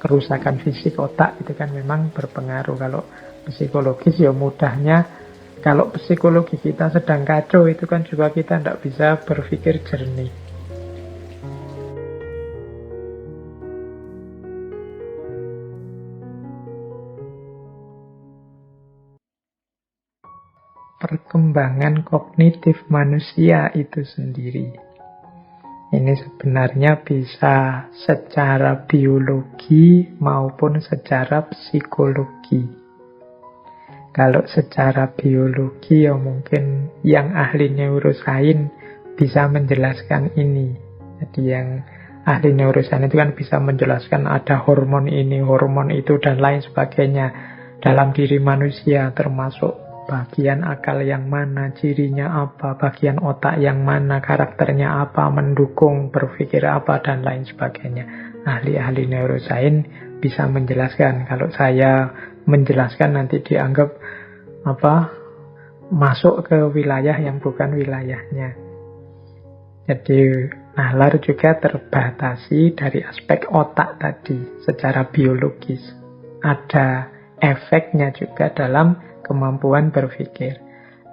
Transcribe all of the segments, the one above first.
kerusakan fisik otak itu kan memang berpengaruh. Kalau psikologis ya mudahnya, kalau psikologi kita sedang kacau itu kan juga kita tidak bisa berpikir jernih. Perkembangan kognitif manusia itu sendiri, ini sebenarnya bisa secara biologi maupun secara psikologi. Kalau secara biologi ya mungkin yang ahli neurosains bisa menjelaskan ini. Jadi yang ahli neurosains itu kan bisa menjelaskan ada hormon ini, hormon itu, dan lain sebagainya dalam diri manusia, termasuk bagian akal yang mana, cirinya apa, bagian otak yang mana, karakternya apa, mendukung, berpikir apa, dan lain sebagainya. Ahli-ahli neurosains bisa menjelaskan. Kalau saya menjelaskan nanti dianggap masuk ke wilayah yang bukan wilayahnya. Jadi nalar juga terbatasi dari aspek otak tadi secara biologis. Ada efeknya juga dalam kemampuan berpikir.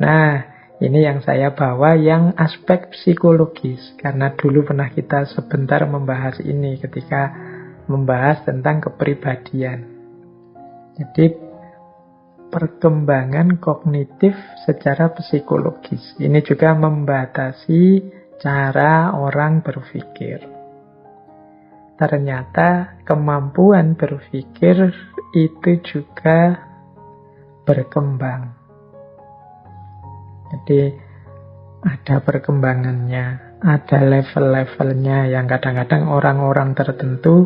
Nah, ini yang saya bawa yang aspek psikologis, karena dulu pernah kita sebentar membahas ini ketika membahas tentang kepribadian. Jadi perkembangan kognitif secara psikologis ini juga membatasi cara orang berpikir. Ternyata kemampuan berpikir itu juga berkembang. Jadi ada perkembangannya, ada level-levelnya yang kadang-kadang orang-orang tertentu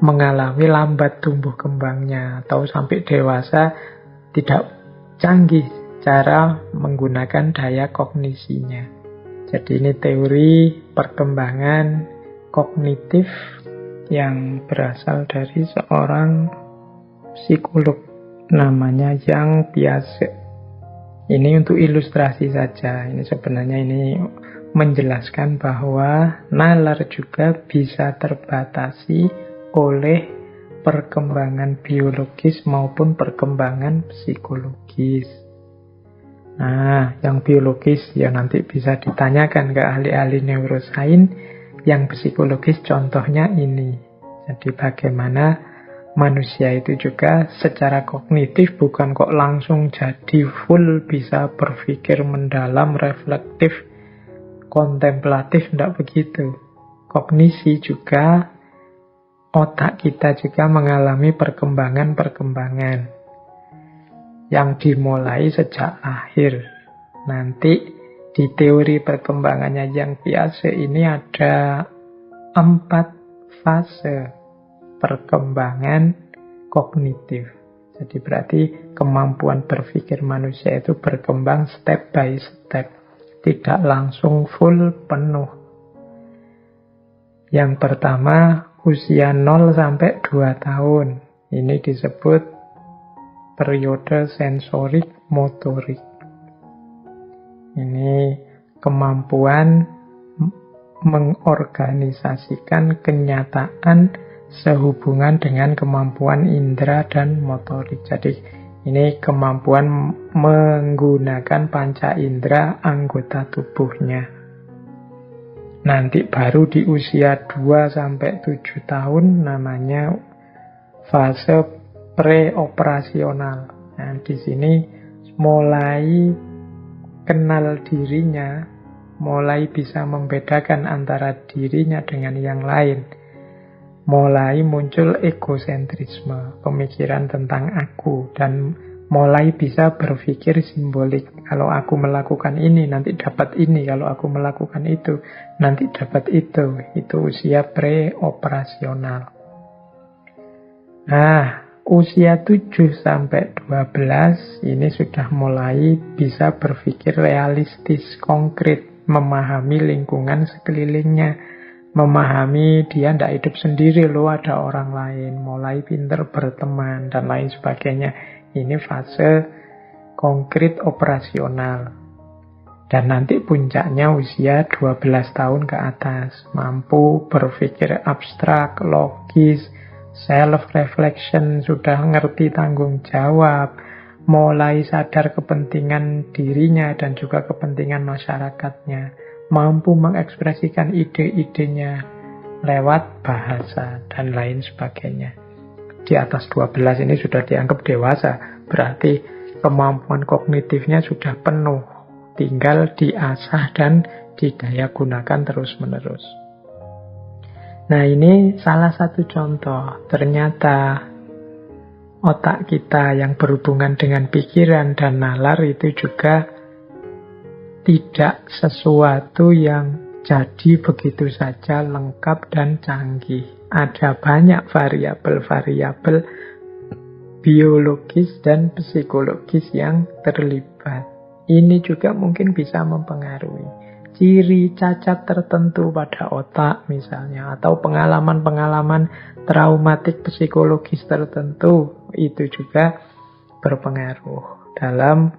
mengalami lambat tumbuh kembangnya atau sampai dewasa tidak canggih cara menggunakan daya kognisinya. Jadi ini teori perkembangan kognitif yang berasal dari seorang psikolog namanya Jean Piaget. Ini untuk ilustrasi saja. Ini sebenarnya ini menjelaskan bahwa nalar juga bisa terbatasi oleh perkembangan biologis maupun perkembangan psikologis. Nah, yang biologis ya nanti bisa ditanyakan ke ahli-ahli neurosains. Yang psikologis contohnya ini. Jadi bagaimana manusia itu juga secara kognitif bukan kok langsung jadi full bisa berpikir mendalam, reflektif, kontemplatif, tidak begitu. Kognisi juga, otak kita juga mengalami perkembangan-perkembangan yang dimulai sejak lahir. Nanti di teori perkembangannya yang biasa ini ada 4 fase perkembangan kognitif. Jadi berarti kemampuan berpikir manusia itu berkembang step by step, tidak langsung full penuh. Yang pertama usia 0 sampai 2 tahun. Ini disebut periode sensorik motorik. Ini kemampuan mengorganisasikan kenyataan sehubungan dengan kemampuan indera dan motorik. Jadi ini kemampuan menggunakan panca indera anggota tubuhnya. Nanti baru di usia 2 sampai 7 tahun namanya fase preoperasional. Nah, di sini mulai kenal dirinya, mulai bisa membedakan antara dirinya dengan yang lain. Mulai muncul egosentrisme, pemikiran tentang aku, dan mulai bisa berpikir simbolik. Kalau aku melakukan ini, nanti dapat ini. Kalau aku melakukan itu, nanti dapat itu. Itu usia preoperasional. Nah, usia 7 sampai 12 ini sudah mulai bisa berpikir realistis, konkret, memahami lingkungan sekelilingnya. Memahami dia tidak hidup sendiri loh, ada orang lain, mulai pinter berteman dan lain sebagainya. Ini fase konkret operasional. Dan nanti puncaknya usia 12 tahun ke atas, mampu berpikir abstrak, logis, self-reflection, sudah ngerti tanggung jawab, mulai sadar kepentingan dirinya dan juga kepentingan masyarakatnya, mampu mengekspresikan ide-idenya lewat bahasa dan lain sebagainya. Di atas 12 ini sudah dianggap dewasa, berarti kemampuan kognitifnya sudah penuh, tinggal diasah dan didaya gunakan terus-menerus. Nah, ini salah satu contoh. Ternyata otak kita yang berhubungan dengan pikiran dan nalar itu juga tidak sesuatu yang jadi begitu saja lengkap dan canggih. Ada banyak variabel-variabel biologis dan psikologis yang terlibat. Ini juga mungkin bisa mempengaruhi ciri cacat tertentu pada otak misalnya, atau pengalaman-pengalaman traumatik psikologis tertentu, itu juga berpengaruh dalam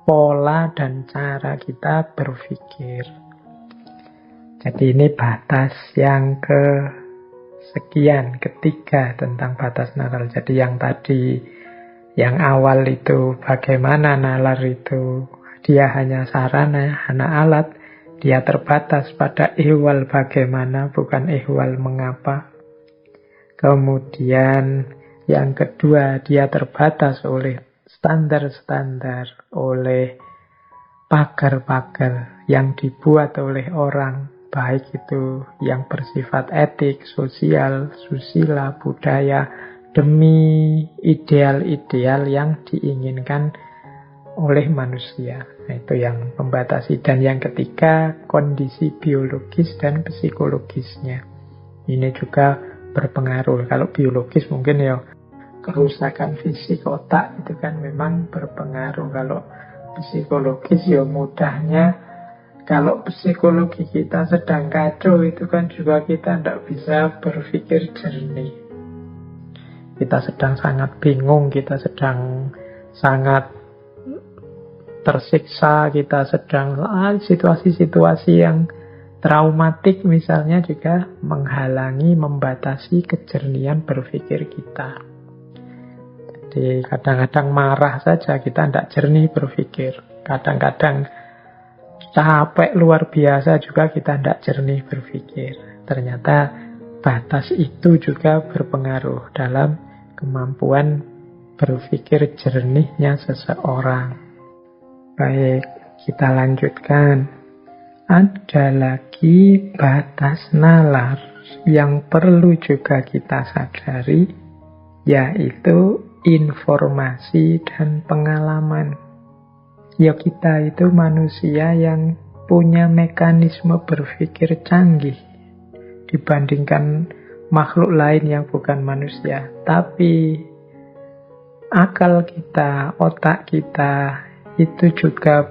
pola dan cara kita berpikir. Jadi ini batas yang kesekian, ketiga tentang batas nalar. Jadi yang tadi, yang awal itu bagaimana nalar itu dia hanya sarana, hanya alat, dia terbatas pada ihwal bagaimana, bukan ihwal mengapa. Kemudian yang kedua, dia terbatas oleh standar-standar, oleh pagar-pagar yang dibuat oleh orang, baik itu yang bersifat etik, sosial, susila, budaya, demi ideal-ideal yang diinginkan oleh manusia. Nah, itu yang membatasi. Dan yang ketiga, kondisi biologis dan psikologisnya. Ini juga berpengaruh. Kalau biologis mungkin ya kerusakan fisik otak itu kan memang berpengaruh. Kalau psikologis ya mudahnya, kalau psikologi kita sedang kacau itu kan juga kita tidak bisa berpikir jernih. Kita sedang sangat bingung, kita sedang sangat tersiksa, kita sedang situasi-situasi yang traumatik misalnya juga menghalangi, membatasi kejernihan berpikir kita. Jadi kadang-kadang marah saja kita tidak jernih berpikir. Kadang-kadang capek luar biasa juga kita tidak jernih berpikir. Ternyata batas itu juga berpengaruh dalam kemampuan berpikir jernihnya seseorang. Baik, kita lanjutkan. Ada lagi batas nalar yang perlu juga kita sadari, yaitu informasi dan pengalaman. Ya, kita itu manusia yang punya mekanisme berpikir canggih dibandingkan makhluk lain yang bukan manusia. Tapi akal kita, otak kita itu juga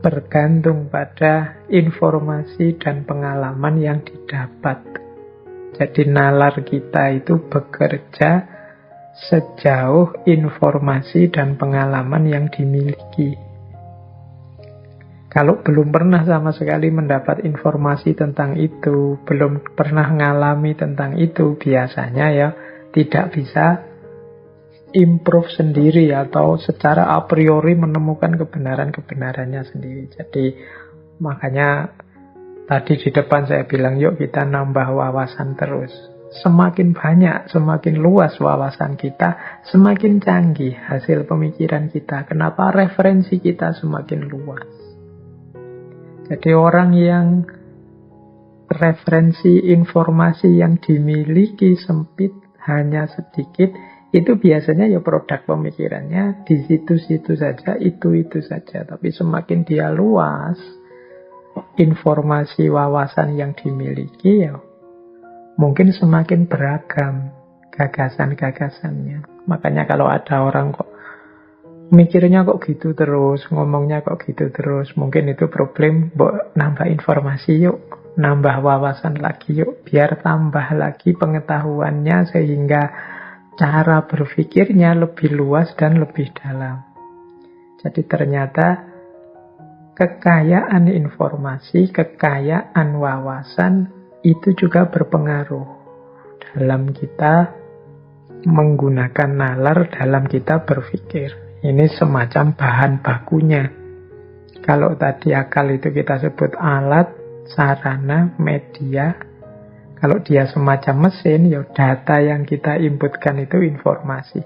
bergantung pada informasi dan pengalaman yang didapat. Jadi nalar kita itu bekerja sejauh informasi dan pengalaman yang dimiliki. Kalau belum pernah sama sekali mendapat informasi tentang itu, belum pernah ngalami tentang itu, biasanya ya tidak bisa improve sendiri atau secara a priori menemukan kebenaran-kebenarannya sendiri. Jadi makanya tadi di depan saya bilang yuk kita nambah wawasan terus. Semakin banyak, semakin luas wawasan kita, semakin canggih hasil pemikiran kita. Kenapa referensi kita semakin luas? Jadi orang yang referensi informasi yang dimiliki sempit, hanya sedikit, itu biasanya ya produk pemikirannya di situ-situ saja, itu-itu saja. Tapi semakin dia luas informasi wawasan yang dimiliki, ya mungkin semakin beragam gagasan-gagasannya. Makanya kalau ada orang kok mikirnya kok gitu terus, ngomongnya kok gitu terus, mungkin itu problem, nambah informasi yuk, nambah wawasan lagi yuk, biar tambah lagi pengetahuannya sehingga cara berpikirnya lebih luas dan lebih dalam. Jadi ternyata kekayaan informasi, kekayaan wawasan itu juga berpengaruh dalam kita menggunakan nalar dalam kita berpikir. Ini semacam bahan bakunya. Kalau tadi akal itu kita sebut alat, sarana, media. Kalau dia semacam mesin, ya data yang kita inputkan itu informasi.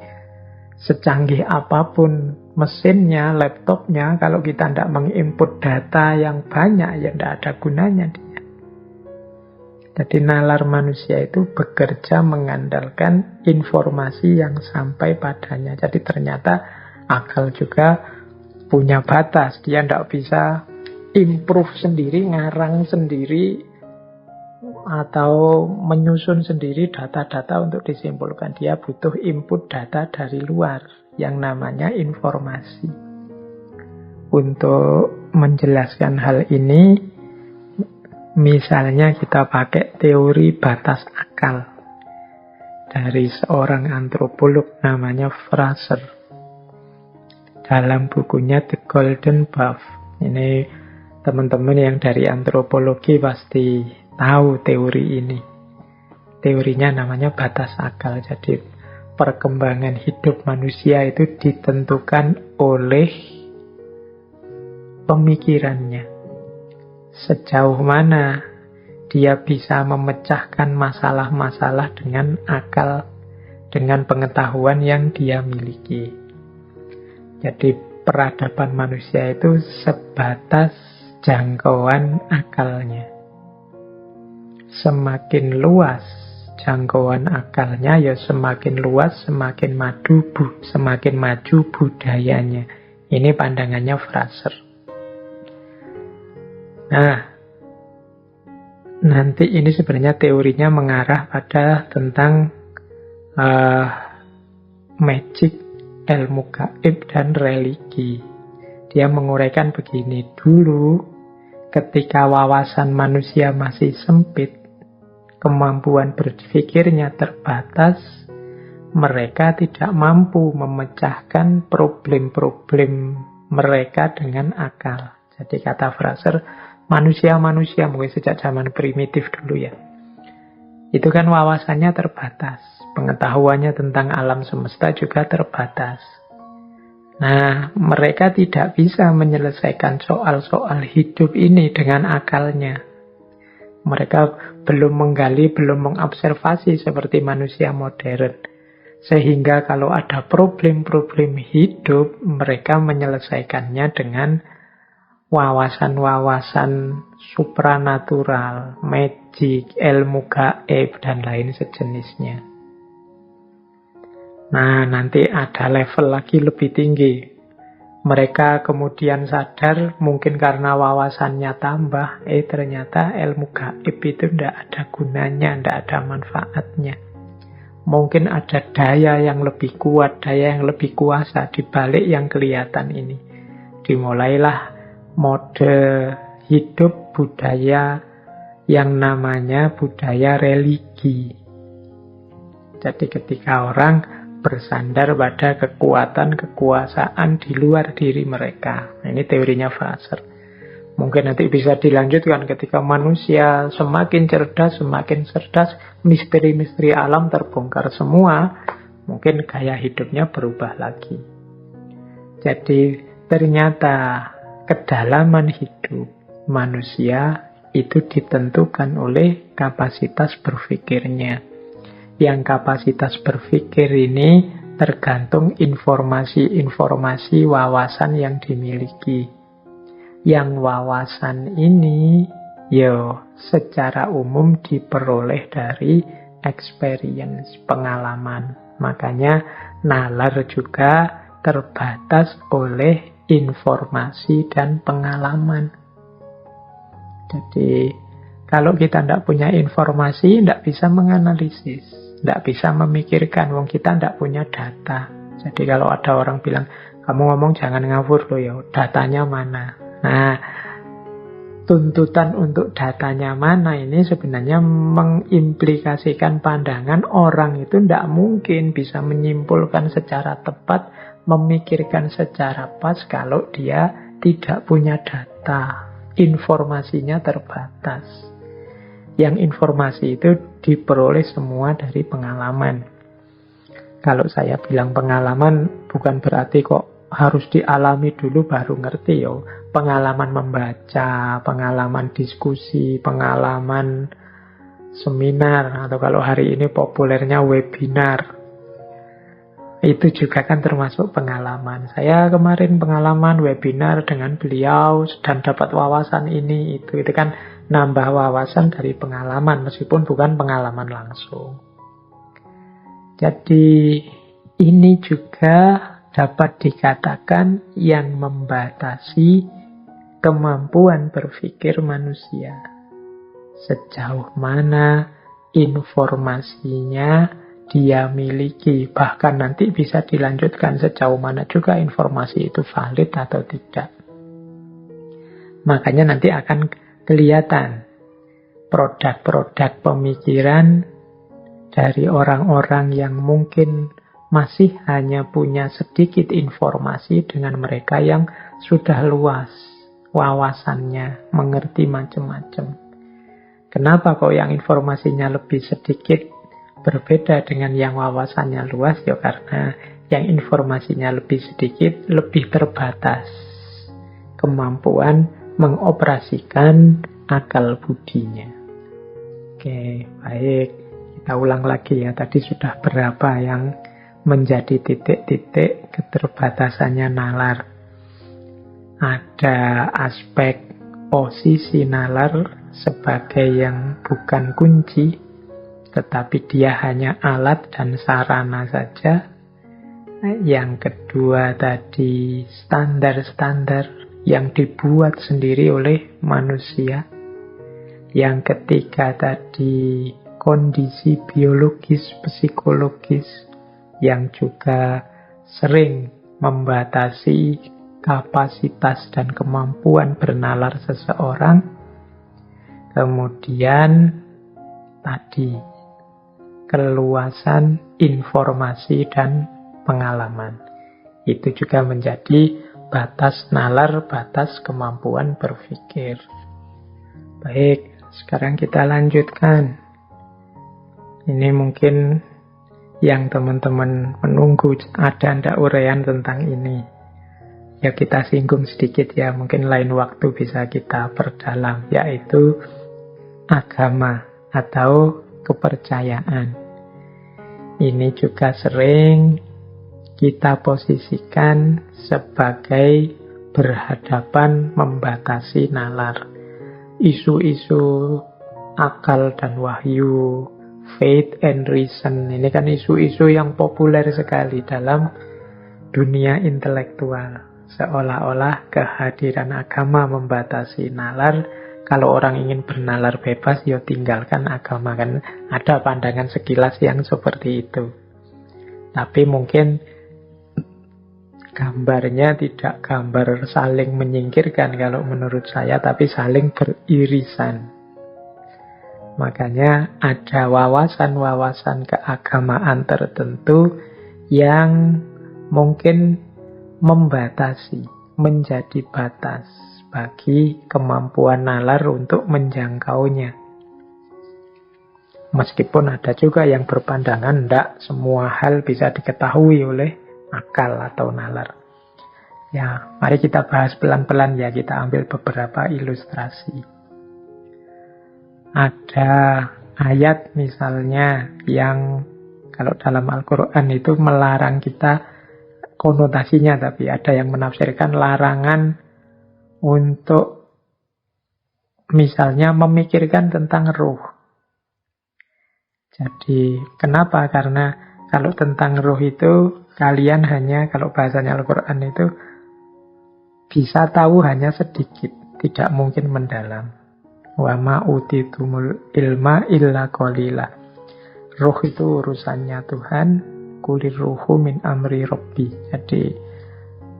Secanggih apapun mesinnya, laptopnya, kalau kita tidak menginput data yang banyak, ya tidak ada gunanya dia. Jadi nalar manusia itu bekerja mengandalkan informasi yang sampai padanya. Jadi ternyata akal juga punya batas. Dia tidak bisa improve sendiri, ngarang sendiri, atau menyusun sendiri data-data untuk disimpulkan. Dia butuh input data dari luar yang namanya informasi. Untuk menjelaskan hal ini, misalnya kita pakai teori batas akal dari seorang antropolog namanya Fraser dalam bukunya The Golden Buff. Ini teman-teman yang dari antropologi pasti tahu teori ini. Teorinya namanya batas akal. Jadi perkembangan hidup manusia itu ditentukan oleh pemikirannya. Sejauh mana dia bisa memecahkan masalah-masalah dengan akal, dengan pengetahuan yang dia miliki. Jadi peradaban manusia itu sebatas jangkauan akalnya. Semakin luas jangkauan akalnya, ya semakin luas, semakin maju budayanya. Ini pandangannya Fraser. Nah, nanti ini sebenarnya teorinya mengarah pada tentang magic, ilmu gaib, dan religi. Dia menguraikan begini, dulu ketika wawasan manusia masih sempit, kemampuan berpikirnya terbatas, mereka tidak mampu memecahkan problem-problem mereka dengan akal. Jadi kata Fraser, manusia-manusia mungkin sejak zaman primitif dulu ya, itu kan wawasannya terbatas, pengetahuannya tentang alam semesta juga terbatas. Nah, mereka tidak bisa menyelesaikan soal-soal hidup ini dengan akalnya. Mereka belum menggali, belum mengobservasi seperti manusia modern. Sehingga kalau ada problem-problem hidup, mereka menyelesaikannya dengan wawasan-wawasan supranatural, magic, ilmu gaib, dan lain sejenisnya. Nah, nanti ada level lagi lebih tinggi. Mereka kemudian sadar, mungkin karena wawasannya tambah, ternyata ilmu gaib itu tidak ada gunanya, tidak ada manfaatnya. Mungkin ada daya yang lebih kuat, daya yang lebih kuasa di balik yang kelihatan ini. Dimulailah mode hidup budaya yang namanya budaya religi. Jadi ketika orang bersandar pada kekuatan, kekuasaan di luar diri mereka. Nah, ini teorinya Fraser. Mungkin nanti bisa dilanjutkan ketika manusia semakin cerdas, misteri-misteri alam terbongkar semua, mungkin gaya hidupnya berubah lagi. Jadi ternyata kedalaman hidup manusia itu ditentukan oleh kapasitas berpikirnya. Yang kapasitas berpikir ini tergantung informasi-informasi wawasan yang dimiliki. Yang wawasan ini secara umum diperoleh dari experience, pengalaman. Makanya nalar juga terbatas oleh informasi dan pengalaman. Jadi kalau kita tidak punya informasi, tidak bisa menganalisis, tidak bisa memikirkan, wong kita tidak punya data. Jadi kalau ada orang bilang, kamu ngomong jangan ngawur loh ya, datanya mana? Nah, tuntutan untuk datanya mana ini sebenarnya mengimplikasikan pandangan orang itu tidak mungkin bisa menyimpulkan secara tepat, memikirkan secara pas kalau dia tidak punya data. Informasinya terbatas. Yang informasi itu diperoleh semua dari pengalaman. Kalau saya bilang pengalaman, bukan berarti kok harus dialami dulu baru ngerti yo. Pengalaman membaca, pengalaman diskusi, pengalaman seminar, atau kalau hari ini populernya webinar. Itu juga kan termasuk pengalaman. Saya kemarin pengalaman webinar dengan beliau dan dapat wawasan ini, itu kan nambah wawasan dari pengalaman, meskipun bukan pengalaman langsung. Jadi ini juga dapat dikatakan yang membatasi kemampuan berpikir manusia. Sejauh mana informasinya dia miliki, bahkan nanti bisa dilanjutkan sejauh mana juga informasi itu valid atau tidak. Makanya nanti akan kelihatan produk-produk pemikiran dari orang-orang yang mungkin masih hanya punya sedikit informasi dengan mereka yang sudah luas wawasannya, mengerti macam-macam. Kenapa kok yang informasinya lebih sedikit berbeda dengan yang wawasannya luas? Ya karena yang informasinya lebih sedikit, lebih terbatas kemampuan mengoperasikan akal budinya. Oke, baik. Kita ulang lagi ya. Tadi sudah berapa yang menjadi titik-titik keterbatasannya nalar. Ada aspek posisi nalar sebagai yang bukan kunci, tetapi dia hanya alat dan sarana saja. Yang kedua tadi standar-standar yang dibuat sendiri oleh manusia. Yang ketiga tadi kondisi biologis, psikologis yang juga sering membatasi kapasitas dan kemampuan bernalar seseorang. Kemudian tadi keluasan informasi dan pengalaman. Itu juga menjadi batas nalar, batas kemampuan berpikir. Baik, sekarang kita lanjutkan. Ini mungkin yang teman-teman menunggu, ada ndak uraian tentang ini. Ya kita singgung sedikit ya, mungkin lain waktu bisa kita perdalam, yaitu agama atau kepercayaan. Ini juga sering kita posisikan sebagai berhadapan membatasi nalar. Isu-isu akal dan wahyu, faith and reason, ini kan isu-isu yang populer sekali dalam dunia intelektual. Seolah-olah kehadiran agama membatasi nalar. Kalau orang ingin bernalar bebas, ya tinggalkan agama. Kan ada pandangan sekilas yang seperti itu. Tapi mungkin gambarnya tidak gambar saling menyingkirkan kalau menurut saya, tapi saling beririsan. Makanya ada wawasan-wawasan keagamaan tertentu yang mungkin membatasi, menjadi batas bagi kemampuan nalar untuk menjangkaunya. Meskipun ada juga yang berpandangan tidak semua hal bisa diketahui oleh akal atau nalar. Ya, mari kita bahas pelan-pelan ya, kita ambil beberapa ilustrasi. Ada ayat misalnya yang kalau dalam Al-Quran itu melarang kita, konotasinya tapi ada yang menafsirkan larangan untuk misalnya memikirkan tentang ruh. Jadi kenapa? Karena kalau tentang ruh itu kalian hanya, kalau bahasanya Al-Quran itu bisa tahu hanya sedikit, tidak mungkin mendalam. Wa ma utitumul ilma illa qalila. Ruh itu urusannya Tuhan, kulir ruhu min amri rabbi. Jadi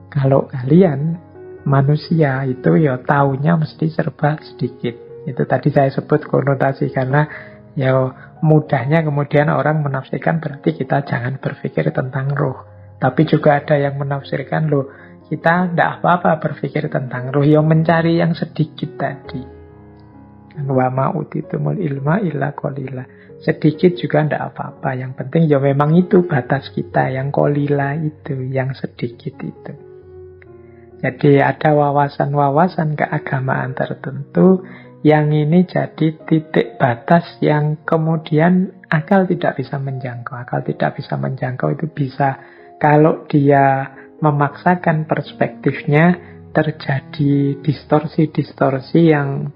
kalau kalian manusia itu ya taunya mesti serba sedikit. Itu tadi saya sebut konotasi, karena ya mudahnya kemudian orang menafsirkan berarti kita jangan berpikir tentang ruh. Tapi juga ada yang menafsirkan, loh kita tidak apa-apa berpikir tentang ruh, yang mencari yang sedikit tadi. Wa ma utitumul ilma illa qalila. Sedikit juga ndak apa-apa. Yang penting ya memang itu batas kita, yang qalila itu, yang sedikit itu. Jadi ada wawasan-wawasan keagamaan tertentu yang ini jadi titik batas yang kemudian akal tidak bisa menjangkau. Akal tidak bisa menjangkau itu bisa kalau dia memaksakan perspektifnya, terjadi distorsi-distorsi yang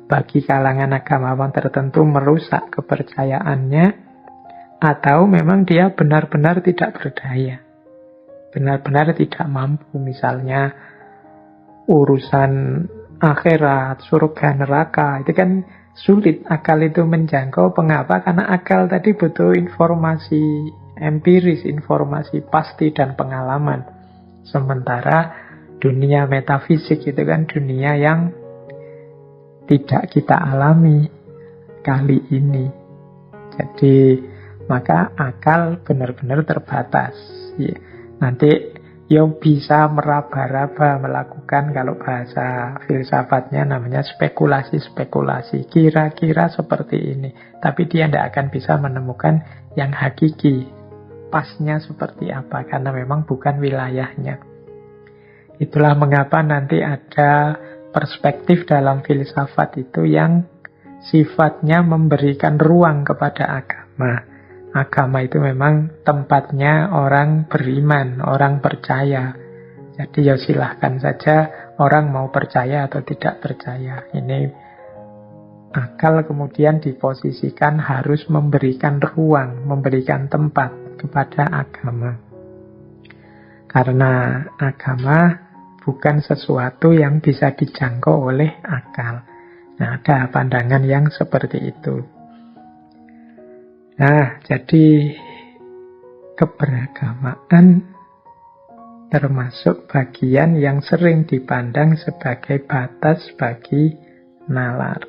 bagi kalangan agamawan tertentu merusak kepercayaannya, atau memang dia benar-benar tidak berdaya, benar-benar tidak mampu. Misalnya urusan akhirat, surga, neraka, itu kan sulit akal itu menjangkau. Mengapa? Karena akal tadi butuh informasi empiris, informasi pasti dan pengalaman. Sementara dunia metafisik itu kan dunia yang tidak kita alami kali ini. Jadi maka akal benar-benar terbatas. Ya, nanti yang bisa meraba-raba melakukan, kalau bahasa filsafatnya namanya spekulasi-spekulasi. Kira-kira seperti ini. Tapi dia tidak akan bisa menemukan yang hakiki. Pasnya seperti apa, karena memang bukan wilayahnya. Itulah mengapa nanti ada perspektif dalam filsafat itu yang sifatnya memberikan ruang kepada agama. Agama itu memang tempatnya orang beriman, orang percaya. Jadi ya silahkan saja orang mau percaya atau tidak percaya. Ini akal kemudian diposisikan harus memberikan ruang, memberikan tempat kepada agama. Karena agama bukan sesuatu yang bisa dijangkau oleh akal. Nah, ada pandangan yang seperti itu. Nah, jadi keberagamaan termasuk bagian yang sering dipandang sebagai batas bagi nalar.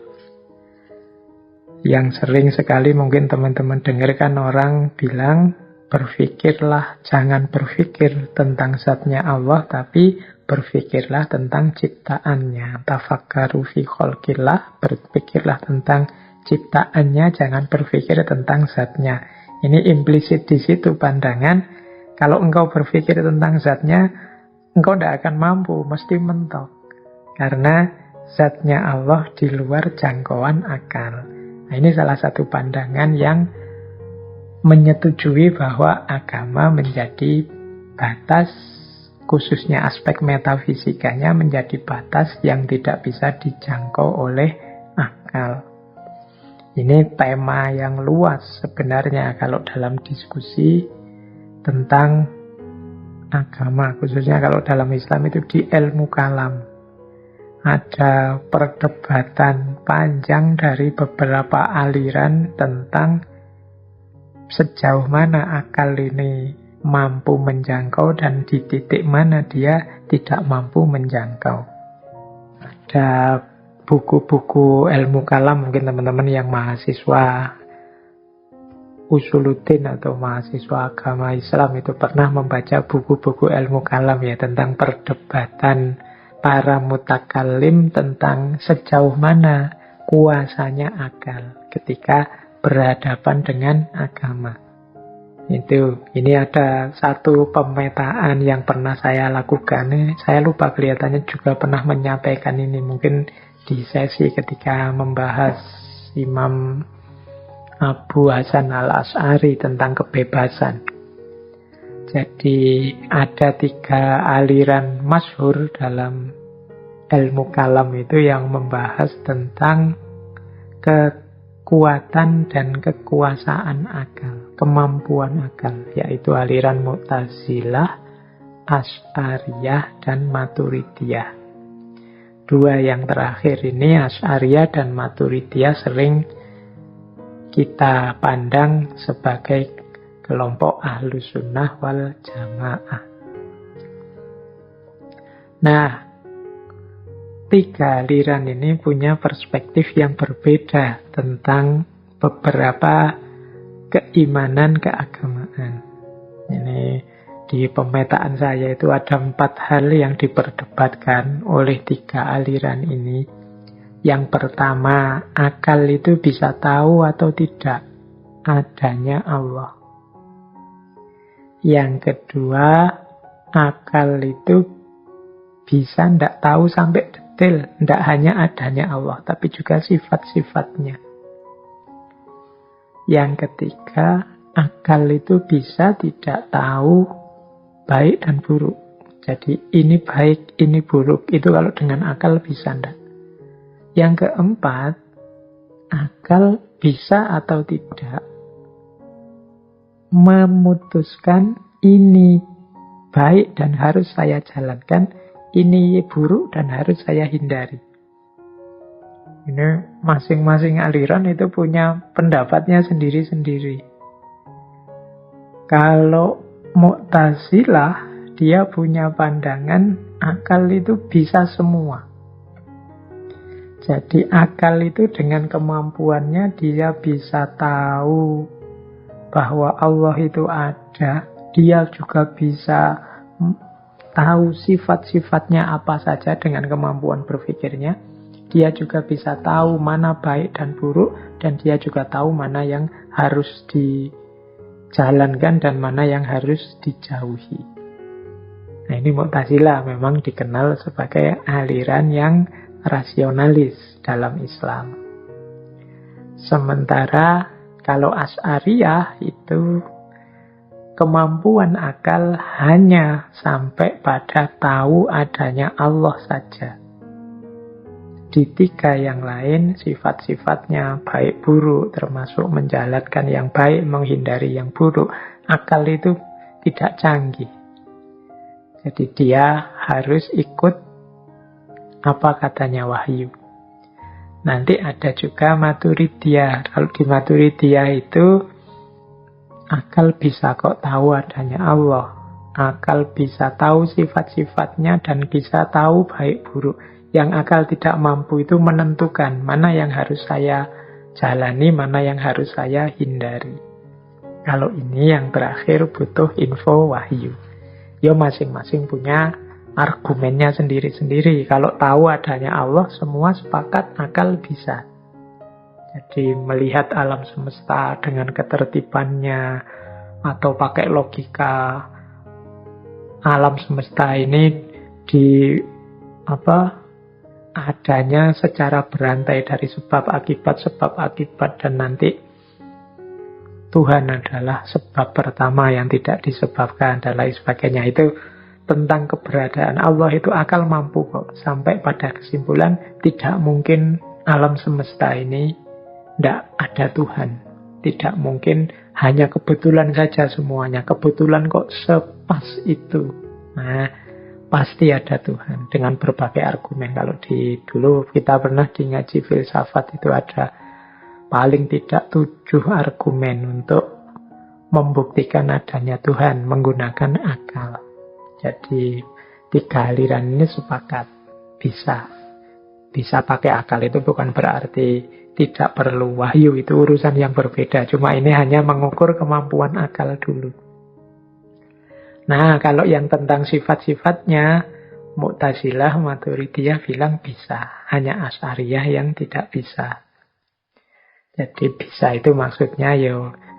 Yang sering sekali mungkin teman-teman dengarkan orang bilang, berpikirlah, jangan berpikir tentang zatnya Allah, tapi berpikirlah tentang ciptaannya. Tafakkaru fi khalqillah, berpikirlah tentang ciptaannya, jangan berpikir tentang zatnya. Ini implisit di situ pandangan, kalau engkau berpikir tentang zatnya, engkau tidak akan mampu, mesti mentok. Karena zatnya Allah di luar jangkauan akal. Nah, ini salah satu pandangan yang menyetujui bahwa agama menjadi batas, khususnya aspek metafisikanya menjadi batas yang tidak bisa dijangkau oleh akal. Ini tema yang luas sebenarnya kalau dalam diskusi tentang agama, khususnya kalau dalam Islam itu di ilmu kalam. Ada perdebatan panjang dari beberapa aliran tentang sejauh mana akal ini mampu menjangkau dan di titik mana dia tidak mampu menjangkau. Ada buku-buku ilmu kalam, mungkin teman-teman yang mahasiswa Usuluddin atau mahasiswa agama Islam itu pernah membaca buku-buku ilmu kalam ya, tentang perdebatan para mutakallim tentang sejauh mana kuasanya akal ketika berhadapan dengan agama. Ini ada satu pemetaan yang pernah saya lakukan. Saya lupa, kelihatannya juga pernah menyampaikan ini mungkin di sesi ketika membahas Imam Abu Hasan al-Asy'ari tentang kebebasan. Jadi ada 3 aliran masyhur dalam ilmu kalam itu yang membahas tentang kekuatan dan kekuasaan akal, kemampuan akal, yaitu aliran Mu'tazilah, Asy'ariyah, dan Maturidiyah. 2 yang terakhir ini, Asy'ariyah dan Maturidiyah, sering kita pandang sebagai kelompok Ahlus Sunnah wal Jamaah. Nah, 3 aliran ini punya perspektif yang berbeda tentang beberapa keimanan keagamaan. Ini di pemetaan saya itu ada 4 hal yang diperdebatkan oleh 3 aliran ini. Yang pertama, akal itu bisa tahu atau tidak adanya Allah. Yang kedua, akal itu bisa tidak tahu sampai detail, tidak hanya adanya Allah, tapi juga sifat-sifatnya. Yang ketiga, akal itu bisa tidak tahu baik dan buruk. Jadi ini baik, ini buruk. Itu kalau dengan akal bisa tidak. Yang keempat, akal bisa atau tidak memutuskan ini baik dan harus saya jalankan, ini buruk dan harus saya hindari. Ini masing-masing aliran itu punya pendapatnya sendiri-sendiri. Kalau Mu'tazilah, dia punya pandangan akal itu bisa semua. Jadi akal itu dengan kemampuannya dia bisa tahu bahwa Allah itu ada. Dia juga bisa tahu sifat-sifatnya apa saja dengan kemampuan berpikirnya. Dia juga bisa tahu mana baik dan buruk, dan dia juga tahu mana yang harus dijalankan dan mana yang harus dijauhi. Nah, ini Mu'tazilah memang dikenal sebagai aliran yang rasionalis dalam Islam. Sementara kalau Asy'ariyah itu kemampuan akal hanya sampai pada tahu adanya Allah saja. Di tiga yang lain, sifat-sifatnya baik buruk, termasuk menjalankan yang baik, menghindari yang buruk, akal itu tidak canggih. Jadi dia harus ikut apa katanya wahyu. Nanti ada juga Maturidiyah. Kalau di Maturidiyah itu akal bisa kok tahu adanya Allah. Akal bisa tahu sifat-sifatnya dan bisa tahu baik buruk. Yang akal tidak mampu itu menentukan mana yang harus saya jalani, mana yang harus saya hindari. Kalau ini yang terakhir butuh info wahyu. Ya masing-masing punya argumennya sendiri-sendiri. Kalau tahu adanya Allah, semua sepakat akal bisa. Jadi melihat alam semesta dengan ketertibannya atau pakai logika alam semesta ini adanya secara berantai dari sebab akibat, dan nanti Tuhan adalah sebab pertama yang tidak disebabkan dan lain sebagainya. Itu tentang keberadaan Allah itu akal mampu kok sampai pada kesimpulan tidak mungkin alam semesta ini tidak ada Tuhan. Tidak mungkin hanya kebetulan saja semuanya. Kebetulan kok sepas itu. Nah, pasti ada Tuhan dengan berbagai argumen. Kalau dulu kita pernah di ngaji filsafat itu ada paling tidak 7 argumen untuk membuktikan adanya Tuhan menggunakan akal. Jadi 3 aliran ini sepakat bisa pakai akal. Itu bukan berarti tidak perlu wahyu, itu urusan yang berbeda. Cuma ini hanya mengukur kemampuan akal dulu. Nah, kalau yang tentang sifat-sifatnya, Mu'tazilah, Maturidiyah bilang bisa. Hanya Asy'ariyah yang tidak bisa. Jadi bisa itu maksudnya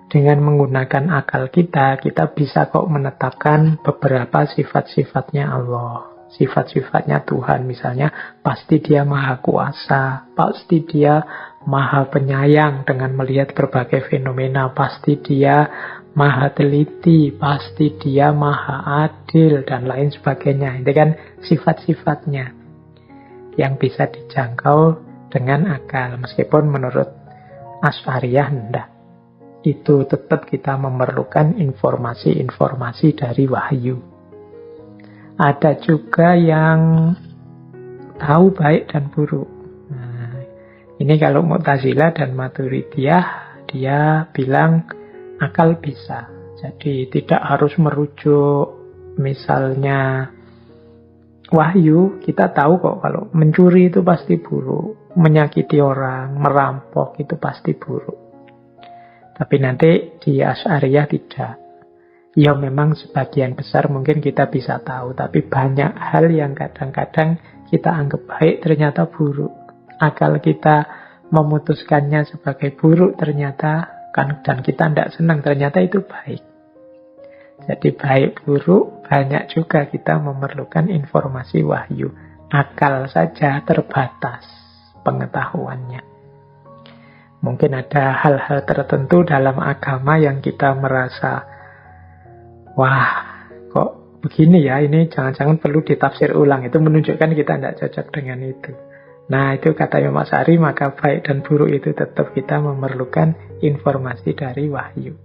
dengan menggunakan akal kita bisa kok menetapkan beberapa sifat-sifatnya Allah. Sifat-sifatnya Tuhan misalnya, pasti dia maha kuasa, pasti dia maha penyayang dengan melihat berbagai fenomena, pasti dia maha teliti, pasti dia maha adil, dan lain sebagainya. Itu kan sifat-sifatnya yang bisa dijangkau dengan akal. Meskipun menurut Asy'ariyah enggak. Itu tetap kita memerlukan informasi-informasi dari wahyu. Ada juga yang tahu baik dan buruk. Nah, ini kalau Mu'tazilah dan Maturidiyah, dia bilang akal bisa. Jadi tidak harus merujuk misalnya wahyu. Kita tahu kok kalau mencuri itu pasti buruk, menyakiti orang, merampok itu pasti buruk. Tapi nanti di Asy'ariyah tidak. Ya memang sebagian besar mungkin kita bisa tahu, tapi banyak hal yang kadang-kadang kita anggap baik ternyata buruk. akal kita memutuskannya sebagai buruk ternyata kan, dan kita tidak senang, ternyata itu baik. Jadi baik buruk banyak juga kita memerlukan informasi wahyu. Akal saja terbatas pengetahuannya. Mungkin ada hal-hal tertentu dalam agama yang kita merasa, wah kok begini ya, ini jangan-jangan perlu ditafsir ulang. Itu menunjukkan kita tidak cocok dengan itu. Nah itu kata Mas Ari, maka baik dan buruk itu tetap kita memerlukan informasi dari wahyu.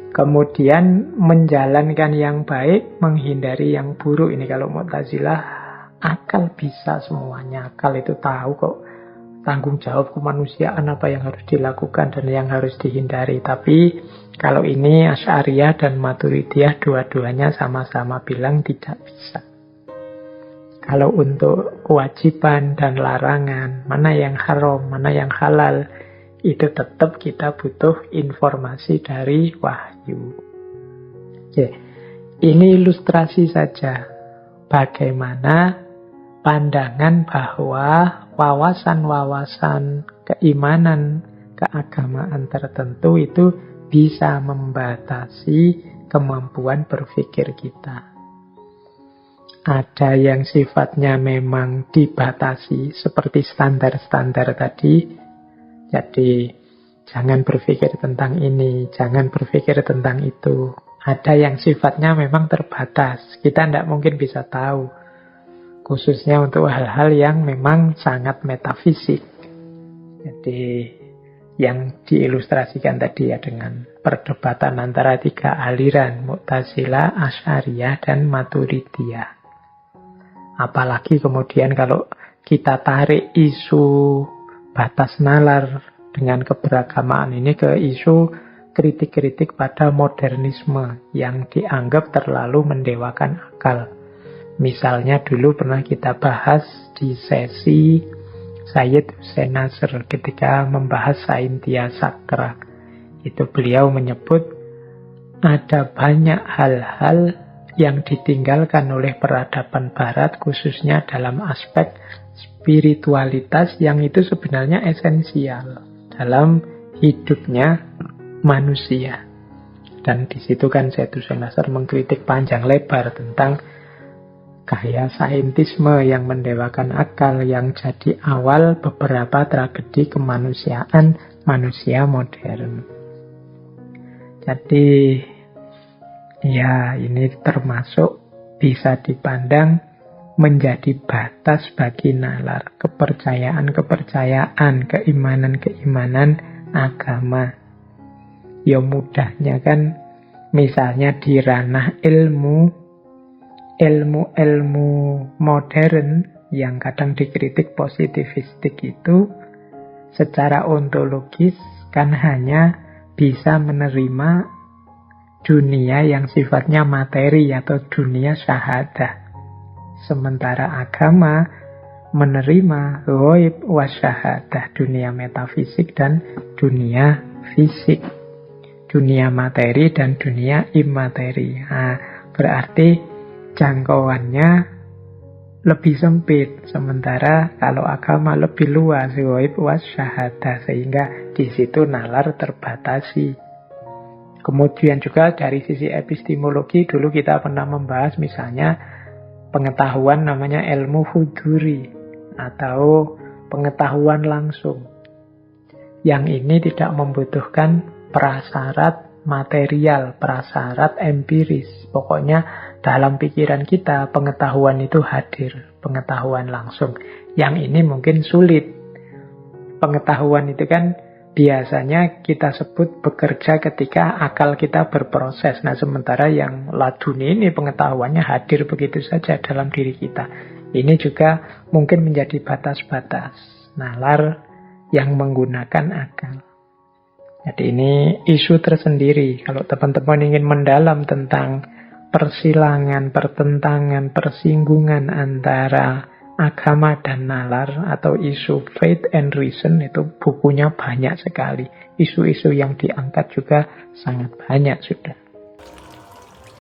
Kemudian menjalankan yang baik, menghindari yang buruk. Ini kalau Mu'tazilah, akal bisa semuanya. Akal itu tahu kok tanggung jawab kemanusiaan apa yang harus dilakukan dan yang harus dihindari. Tapi kalau ini Asy'ariyah dan Maturidiyah dua-duanya sama-sama bilang tidak bisa. Kalau untuk kewajiban dan larangan, mana yang haram, mana yang halal, itu tetap kita butuh informasi dari wahyu. Oke, ini ilustrasi saja bagaimana pandangan bahwa wawasan-wawasan keimanan, keagamaan tertentu itu bisa membatasi kemampuan berpikir kita. Ada yang sifatnya memang dibatasi seperti standar-standar tadi. Jadi jangan berpikir tentang ini, jangan berpikir tentang itu. Ada yang sifatnya memang terbatas. Kita tidak mungkin bisa tahu. Khususnya untuk hal-hal yang memang sangat metafisik. Jadi yang diilustrasikan tadi ya dengan perdebatan antara tiga aliran, Mu'tazilah, Asy'ariyah, dan Maturidiyah. Apalagi kemudian kalau kita tarik isu batas nalar dengan keberagamaan ini ke isu kritik-kritik pada modernisme yang dianggap terlalu mendewakan akal. Misalnya dulu pernah kita bahas di sesi Sayyid Hussein Nasr ketika membahas Saintia Sakra. Itu beliau menyebut ada banyak hal-hal yang ditinggalkan oleh peradaban barat khususnya dalam aspek spiritualitas yang itu sebenarnya esensial dalam hidupnya manusia. Dan di situ kan Sayyid Hussein Nasr mengkritik panjang lebar tentang gaya saintisme yang mendewakan akal yang jadi awal beberapa tragedi kemanusiaan manusia modern. Jadi ya, ini termasuk bisa dipandang menjadi batas bagi nalar kepercayaan-kepercayaan, keimanan-keimanan agama. Ya mudahnya kan, misalnya di ranah ilmu modern yang kadang dikritik positivistik itu, secara ontologis kan hanya bisa menerima dunia yang sifatnya materi atau dunia syahadah. Sementara agama menerima ghaib wa syahadah, dunia metafisik dan dunia fisik, dunia materi dan dunia imateri. Nah, berarti jangkauannya lebih sempit. Sementara kalau agama lebih luas, ghaib wa syahadah, sehingga di situ nalar terbatasi. Kemudian juga dari sisi epistemologi, dulu kita pernah membahas misalnya pengetahuan namanya ilmu huduri atau pengetahuan langsung. Yang ini tidak membutuhkan prasyarat material, prasyarat empiris. Pokoknya dalam pikiran kita pengetahuan itu hadir, pengetahuan langsung. Yang ini mungkin sulit. Pengetahuan itu kan biasanya kita sebut bekerja ketika akal kita berproses. Nah, sementara yang laduni ini pengetahuannya hadir begitu saja dalam diri kita. Ini juga mungkin menjadi batas-batas nalar yang menggunakan akal. Jadi ini isu tersendiri. Kalau teman-teman ingin mendalam tentang persilangan, pertentangan, persinggungan antara agama dan nalar atau isu faith and reason, itu bukunya banyak sekali. Isu-isu yang diangkat juga sangat banyak sudah.